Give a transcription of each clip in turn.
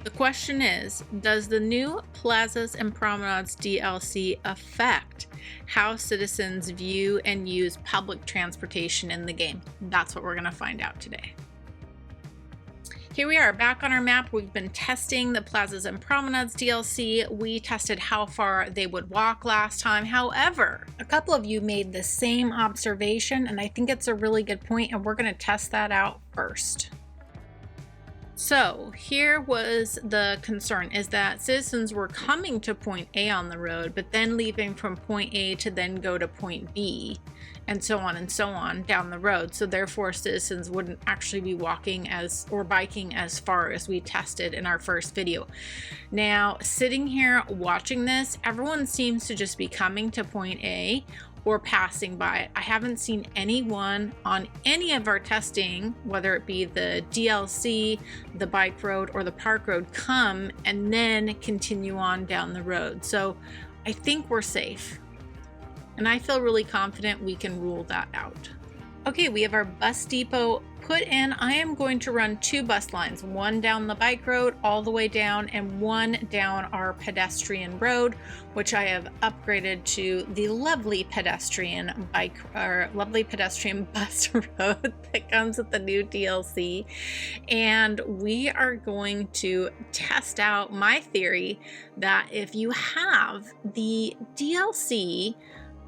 The question is, does the new Plazas and Promenades DLC affect how citizens view and use public transportation in the game? That's what we're going to find out today. Here we are back on our map. We've been testing the Plazas and Promenades DLC. We tested how far they would walk last time. However, a couple of you made the same observation, and I think it's a really good point, and we're going to test that out first. So here was the concern, is that citizens were coming to point A on the road, but then leaving from point A to then go to point B, and so on down the road. So therefore citizens wouldn't actually be walking or biking as far as we tested in our first video. Now, sitting here watching this, everyone seems to just be coming to point A or passing by it. I haven't seen anyone on any of our testing, whether it be the DLC, the bike road, or the park road, come and then continue on down the road. So I think we're safe. And I feel really confident we can rule that out. Okay, we have our bus depot put in. I am going to run 2 bus lines, one down the bike road all the way down and one down our pedestrian road, which I have upgraded to the lovely pedestrian bus road that comes with the new DLC. And we are going to test out my theory that if you have the DLC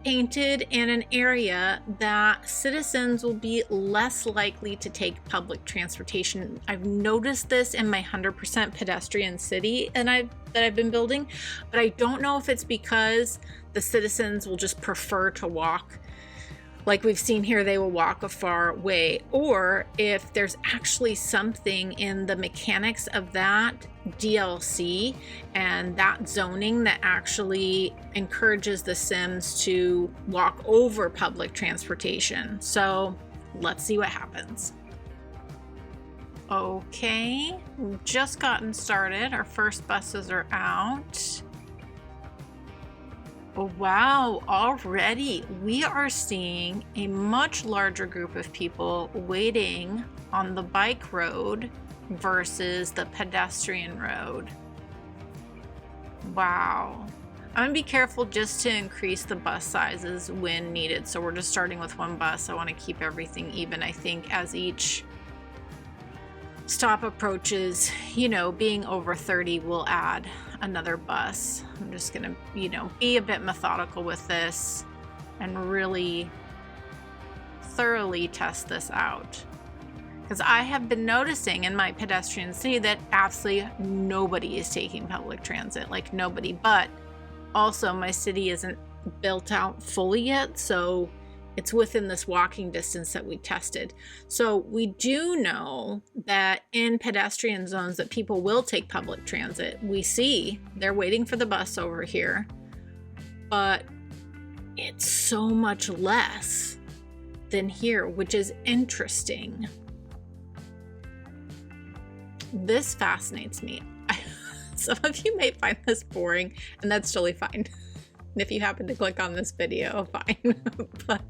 painted in an area, that citizens will be less likely to take public transportation. I've noticed this in my 100% pedestrian city that I've been building, but I don't know if it's because the citizens will just prefer to walk. Like we've seen here, they will walk a far way, or if there's actually something in the mechanics of that DLC and that zoning that actually encourages the Sims to walk over public transportation. So let's see what happens. Okay, we've just gotten started. Our first buses are out. Oh, wow, already we are seeing a much larger group of people waiting on the bike road versus the pedestrian road. Wow. I'm gonna be careful just to increase the bus sizes when needed. So we're just starting with 1 bus. I want to keep everything even. I think as each stop approaches, being over 30, we'll add another bus. I'm just gonna, be a bit methodical with this and really thoroughly test this out. Because I have been noticing in my pedestrian city that absolutely nobody is taking public transit, like nobody. But also my city isn't built out fully yet, so it's within this walking distance that we tested. So we do know that in pedestrian zones that people will take public transit. We see they're waiting for the bus over here, but it's so much less than here, which is interesting. This fascinates me. Some of you may find this boring, and that's totally fine. And if you happen to click on this video, fine. But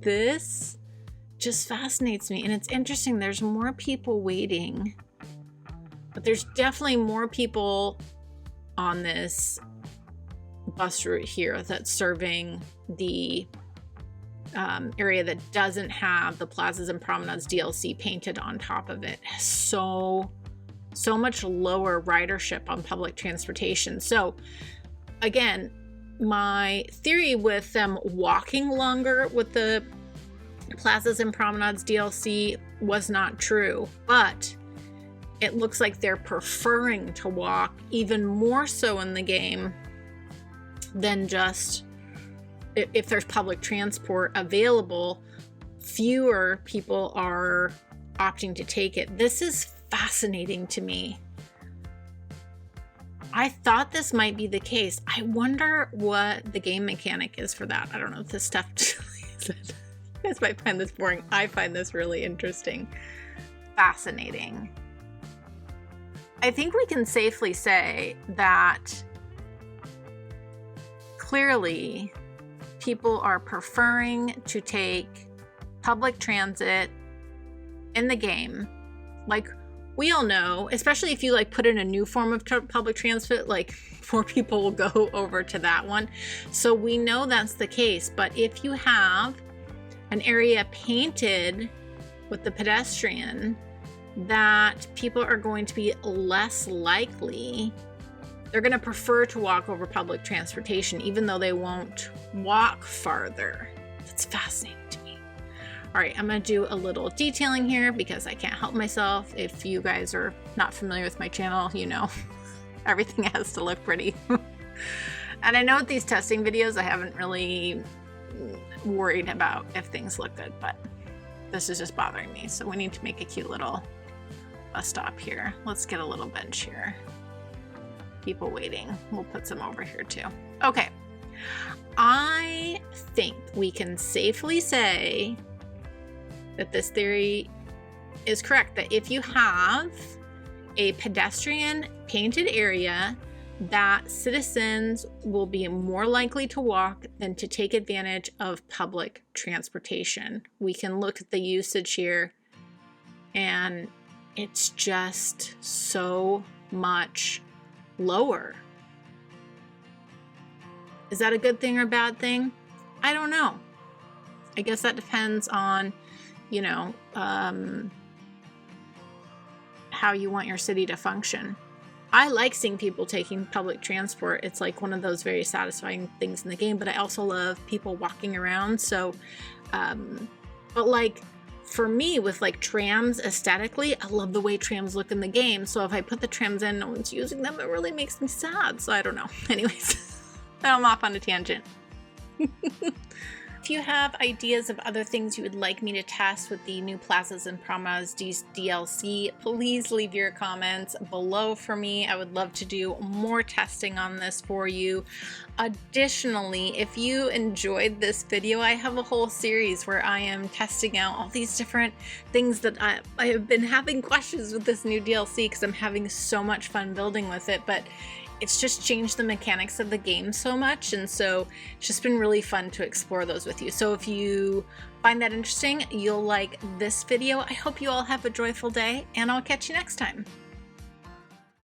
this just fascinates me. And it's interesting. There's more people waiting, but there's definitely more people on this bus route here that's serving the area that doesn't have the Plazas and Promenades DLC painted on top of it. So much lower ridership on public transportation. So again, my theory with them walking longer with the Plazas and Promenades DLC was not true, but it looks like they're preferring to walk even more so in the game than just if there's public transport available, fewer people are opting to take it. This is fascinating to me. I thought this might be the case. I wonder what the game mechanic is for that. I don't know if this stuff you guys might find this boring. I find this really interesting. Fascinating. I think we can safely say that clearly people are preferring to take public transit in the game. Like, we all know, especially if you like put in a new form of public transit, like more people will go over to that one. So we know that's the case. But if you have an area painted with the pedestrian, that people are going to be less likely, they're going to prefer to walk over public transportation, even though they won't walk farther. That's fascinating to me. All right, I'm going to do a little detailing here because I can't help myself. If you guys are not familiar with my channel, you know, everything has to look pretty. And I know with these testing videos, I haven't really worried about if things look good, but this is just bothering me. So we need to make a cute little bus stop here. Let's get a little bench here. People waiting. We'll put some over here too. Okay. I think we can safely say that this theory is correct, that if you have a pedestrian painted area, that citizens will be more likely to walk than to take advantage of public transportation. We can look at the usage here and it's just so much lower. Is that a good thing or a bad thing? I don't know. I guess that depends on, you know, how you want your city to function. I like seeing people taking public transport. It's like one of those very satisfying things in the game, but I also love people walking around. So, but like for me with like trams aesthetically, I love the way trams look in the game. So if I put the trams in, no one's using them, it really makes me sad. So I don't know. Anyways, I'm off on a tangent. If you have ideas of other things you would like me to test with the new Plazas and Promenades DLC, please leave your comments below for me. I would love to do more testing on this for you. Additionally, if you enjoyed this video, I have a whole series where I am testing out all these different things that I have been having questions with this new DLC because I'm having so much fun building with it, but it's just changed the mechanics of the game so much, and so it's just been really fun to explore those with you. So if you find that interesting, you'll like this video. I hope you all have a joyful day, and I'll catch you next time.